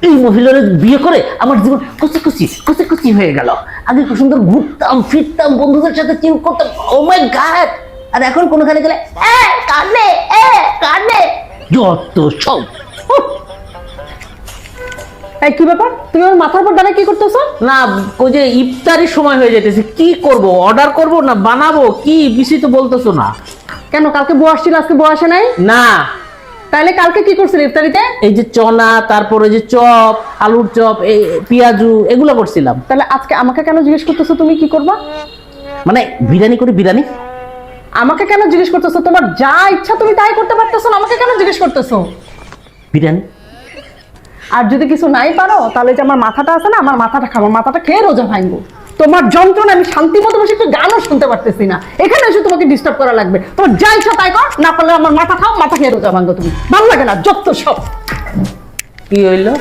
এই মহিলার বিয়ে করে আমার জীবন কুচি হয়ে গেল। আগে খুব সুন্দর ঘুরতাম ফিরতাম বন্ধুদের সাথে চিল করতাম, ও মাই গড। আর এখন কোনখানে গেলে কাঁদে যত সব। এই কি ব্যাপার, তুমি আমার মাথার উপর দাঁড়িয়ে কি করতেছো? না ওই যে ইফতারির সময় হয়ে যেতেছে, কি করব, অর্ডার করব না বানাবো, কি বেশি তো বলতেছো না। কেন, কালকে বউ আসছিল আজকে বউ আসে নাই? না তাহলে কালকে কি করছিল ইফতারিতে? এই যে চনা, তারপরে যে চপ, আলুর চপ, এই পেঁয়াজু, এগুলো করছিলাম। তাহলে আজকে আমাকে কেন জিজ্ঞেস করতেছো তুমি কি করবা? মানে বিরিয়ানি করি, বিরিয়ানি। আমাকে কেন জিজ্ঞেস করতেছো? তোমার যা ইচ্ছা তুমি তাই করতে পারতেছো না, আমাকে কেন জিজ্ঞেস করতেছো? বিরিয়ানি। আর যদি কিছু নাই পারো তাহলে যে আমার মাথাটা আছে না, আমার মাথাটা খাবো, মাথাটা খেয়ে রোজা ভাঙবো। তোমার যন্ত্রণা আমি শান্তি মতো বসে একটু গানও শুনতে পারতেছি না, এখানে এসে তোমাকে ডিস্টার্ব করা লাগবে। তোমার যা ইচ্ছা তাই কর, না পারলে আমার মাথা খাও, মাথা খেয়ে রোজা ভাঙবো। তুমি ভালো লাগে না যত সব। কি হইলো?